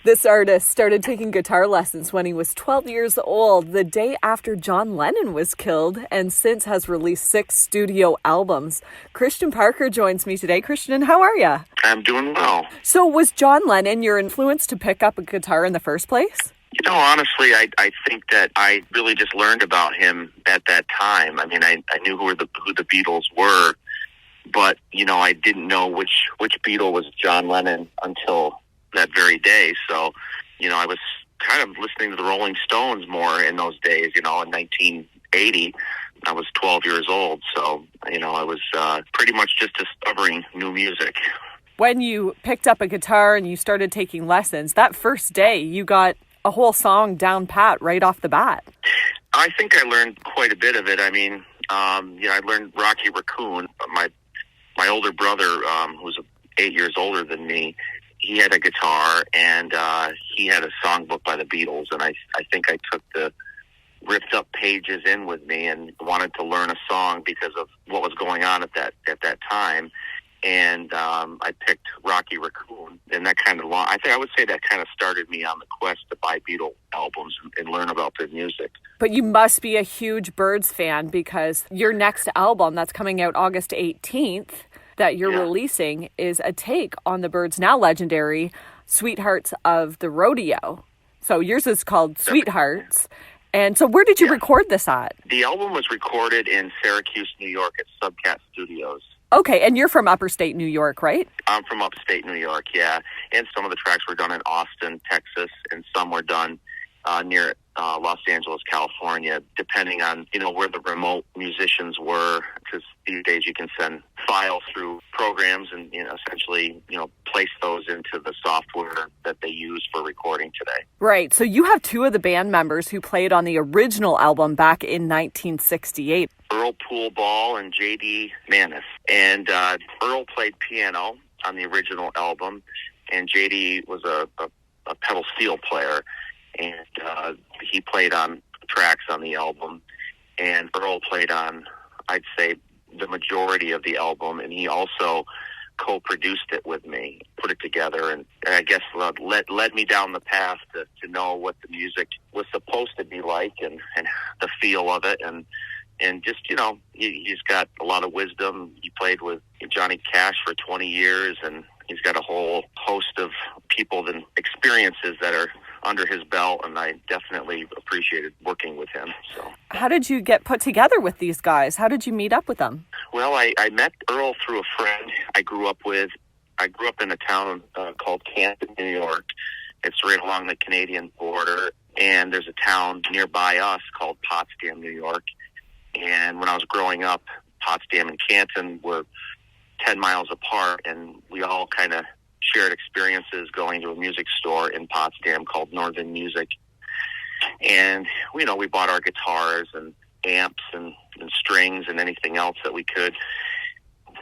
This artist started taking guitar lessons when he was 12 years old, the day after John Lennon was killed, and since has released 6 studio albums. Christian Parker joins me today. Christian, how are you? I'm doing well. So was John Lennon your influence to pick up a guitar in the first place? You know, honestly, I think that I really just learned about him at that time. I mean, I knew who the Beatles were, but, you know, I didn't know which Beatle was John Lennon until that very day. So, you know, I was kind of listening to the Rolling Stones more in those days. You know, in 1980, I was 12 years old. So, you know, I was pretty much just discovering new music. When you picked up a guitar and you started taking lessons, that first day you got a whole song down pat right off the bat. I think I learned quite a bit of it. I mean, you know, I learned Rocky Raccoon. My older brother, who's 8 years older than me, he had a guitar, and he had a songbook by the Beatles, and I think I took the ripped up pages in with me and wanted to learn a song because of what was going on at that time. And I picked Rocky Raccoon, and that kind of I would say that kind of started me on the quest to buy Beatle albums and learn about their music. But you must be a huge Byrds fan, because your next album that's coming out August 18th that you're releasing is a take on the Byrds' now legendary Sweethearts of the Rodeo. So yours is called Sweethearts. And so where did you record this at? The album was recorded in Syracuse, New York at Subcat Studios. Okay, and you're from upper state New York, right? I'm from upstate New York, yeah. And some of the tracks were done in Austin, Texas, and some were done near Los Angeles, California, depending on, you know, where the remote musicians were, because these days you can send files through programs and, you know, essentially, you know, place those into the software that they use for recording today. Right. So you have 2 of the band members who played on the original album back in 1968. Earl Poole Ball and JayDee Maness. And Earl played piano on the original album, and JayDee was a pedal steel player. And he played on tracks on the album, and Earl played on, I'd say, the majority of the album, and he also co-produced it with me, put it together, and I guess led me down the path to know what the music was supposed to be like and the feel of it, and just, you know, he's got a lot of wisdom. He played with Johnny Cash for 20 years, and he's got a whole host of people and experiences that are under his belt, and I definitely appreciated working with him. So, how did you get put together with these guys? How did you meet up with them? Well, I met Earl through a friend I grew up with. I grew up in a town called Canton, New York. It's right along the Canadian border, and there's a town nearby us called Potsdam, New York. And when I was growing up, Potsdam and Canton were 10 miles apart, and we all kind of shared experiences going to a music store in Potsdam called Northern Music. And, you know, we bought our guitars and amps and strings and anything else that we could,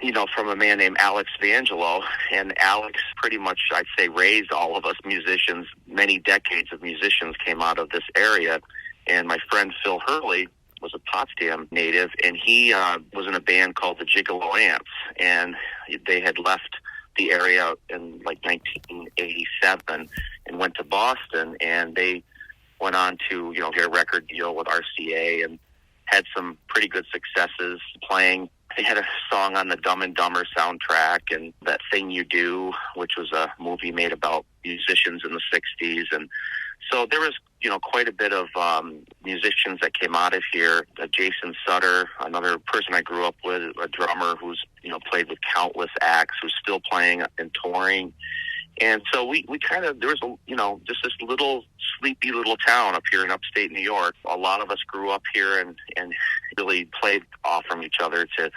you know, from a man named Alex Vangelo. And Alex pretty much, I'd say, raised all of us musicians. Many decades of musicians came out of this area. And my friend Phil Hurley was a Potsdam native, and he was in a band called the Gigolo Ants. And they had left the area in like 1987 and went to Boston, and they went on to, you know, get a record deal with RCA and had some pretty good successes playing. They had a song on the Dumb and Dumber soundtrack, and That Thing You Do, which was a movie made about musicians in the 60s. And so there was, you know, quite a bit of musicians that came out of here. Jason Sutter, another person I grew up with, a drummer who's, you know, played with countless acts, who's still playing and touring. And so we kind of, there was, you know, just this little sleepy little town up here in upstate New York. A lot of us grew up here and really played off from each other to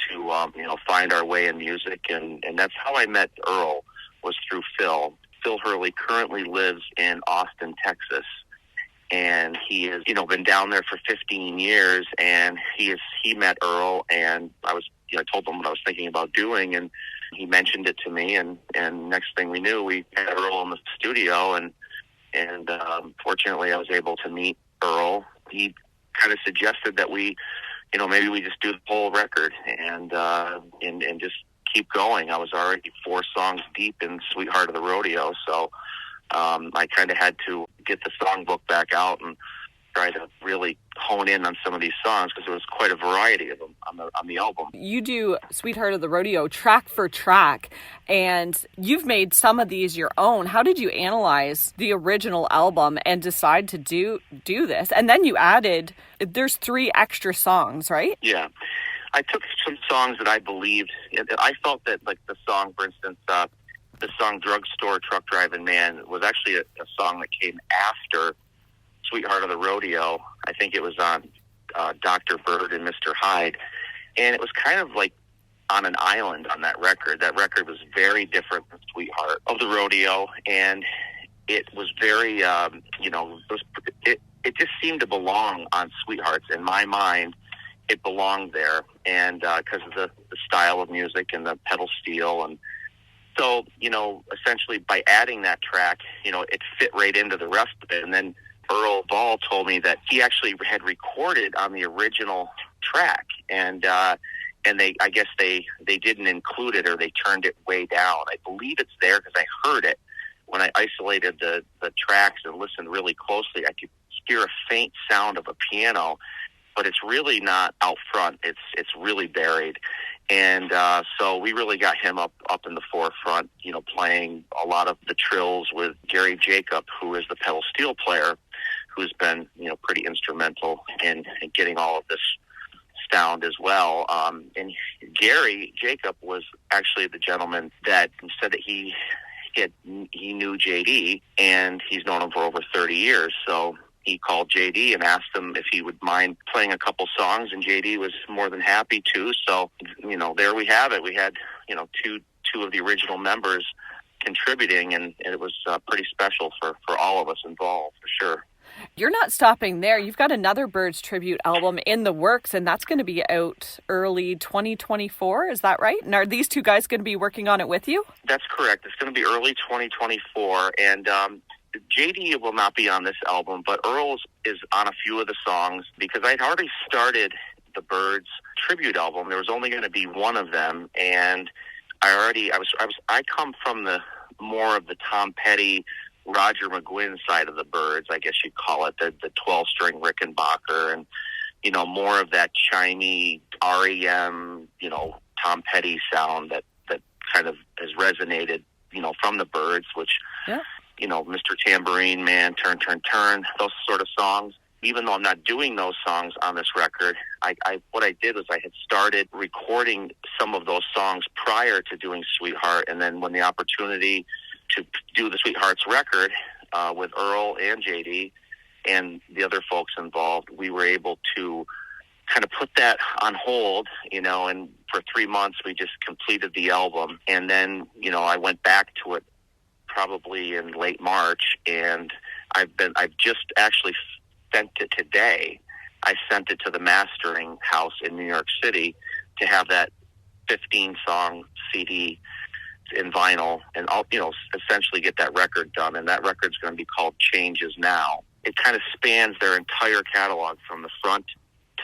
you know, find our way in music. And that's how I met Earl, was through Phil. Phil Hurley currently lives in Austin, Texas, and he has, you know, been down there for 15 years. And he met Earl, and I told him what I was thinking about doing, and he mentioned it to me. And next thing we knew, we had Earl in the studio, and fortunately, I was able to meet Earl. He kind of suggested that we, you know, maybe we just do the whole record and just keep going. I was already 4 songs deep in Sweetheart of the Rodeo, so I kind of had to get the songbook back out and try to really hone in on some of these songs because there was quite a variety of them on the album. You do Sweetheart of the Rodeo track for track, and you've made some of these your own. How did you analyze the original album and decide to do this? And then you added, there's 3 extra songs, right? Yeah. I took some songs that I believed, I felt that, like the song, for instance, the song Drugstore Truck Driving Man was actually a song that came after Sweetheart of the Rodeo. I think it was on Dr. Bird and Mr. Hyde. And it was kind of like on an island on that record. That record was very different than Sweetheart of the Rodeo. And it was very, it just seemed to belong on Sweethearts. In my mind, it belonged there. And because of the style of music and the pedal steel. And so, essentially by adding that track, it fit right into the rest of it. And then Earl Ball told me that he actually had recorded on the original track, and I guess they didn't include it, or they turned it way down. I believe it's there because I heard it when I isolated the tracks and listened really closely. I could hear a faint sound of a piano, but it's really not out front. It's really buried. And so we really got him up in the forefront, playing a lot of the trills with Gary Jacob, who is the pedal steel player, who's been, pretty instrumental in getting all of this sound as well. And Gary Jacob was actually the gentleman that said that he knew JayDee, and he's known him for over 30 years. So he called JayDee and asked him if he would mind playing a couple songs, and JayDee was more than happy to. So, there we have it. We had, two of the original members contributing, and it was pretty special for all of us involved, for sure. You're not stopping there. You've got another Byrds tribute album in the works, and that's going to be out early 2024. Is that right? And are these 2 guys going to be working on it with you? That's correct. It's going to be early 2024, and JayDee will not be on this album, but Earl is on a few of the songs because I'd already started the Byrds tribute album. There was only going to be one of them, and I come from the more of the Tom Petty, Roger McGuinn side of the Byrds, I guess you'd call it, the 12-string Rickenbacker, and more of that chimey REM, Tom Petty sound that kind of has resonated, from the Byrds, which. Yeah. Mr. Tambourine Man, Turn, Turn, Turn, those sort of songs. Even though I'm not doing those songs on this record, what I did was I had started recording some of those songs prior to doing Sweetheart, and then when the opportunity to do the Sweethearts record with Earl and JayDee and the other folks involved, we were able to kind of put that on hold, and for 3 months we just completed the album. And then, I went back to it probably in late March, and I've just actually sent it today. I sent it to the mastering house in New York City to have that 15-song CD in vinyl, and I'll, essentially get that record done. And that record's going to be called Changes Now. It kind of spans their entire catalog from the front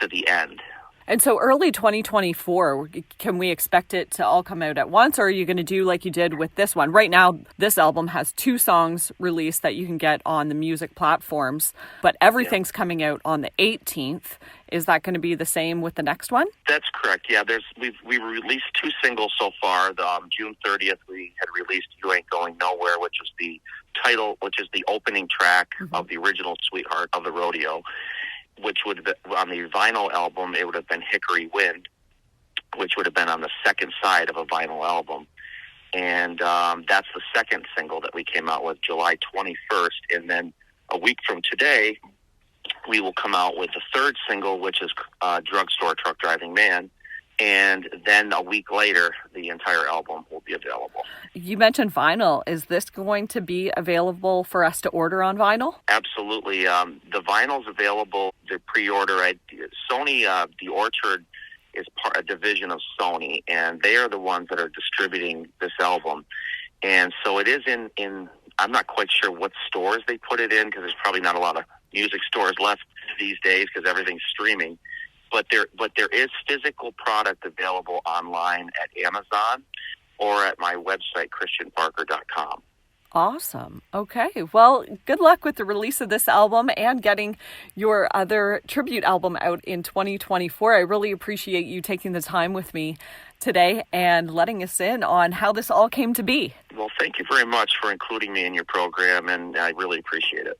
to the end. And so early 2024, can we expect it to all come out at once, or are you going to do like you did with this one? Right now, this album has 2 songs released that you can get on the music platforms, but everything's coming out on the 18th. Is that going to be the same with the next one? That's correct. Yeah, we released 2 singles so far. June 30th, we had released You Ain't Going Nowhere, which is the title, which is the opening track of the original Sweetheart of the Rodeo, which would have been on the vinyl album. It would have been Hickory Wind, which would have been on the second side of a vinyl album. And that's the second single that we came out with July 21st. And then a week from today, we will come out with the third single, which is Drugstore Truck Driving Man. And then a week later, the entire album will be available. You mentioned vinyl. Is this going to be available for us to order on vinyl? Absolutely. The vinyl's available to pre-order. Sony, The Orchard, is a division of Sony, and they are the ones that are distributing this album. And so it is in I'm not quite sure what stores they put it in, because there's probably not a lot of music stores left these days because everything's streaming. But there is physical product available online at Amazon or at my website, christianparker.com. Awesome. Okay. Well, good luck with the release of this album and getting your other tribute album out in 2024. I really appreciate you taking the time with me today and letting us in on how this all came to be. Well, thank you very much for including me in your program, and I really appreciate it.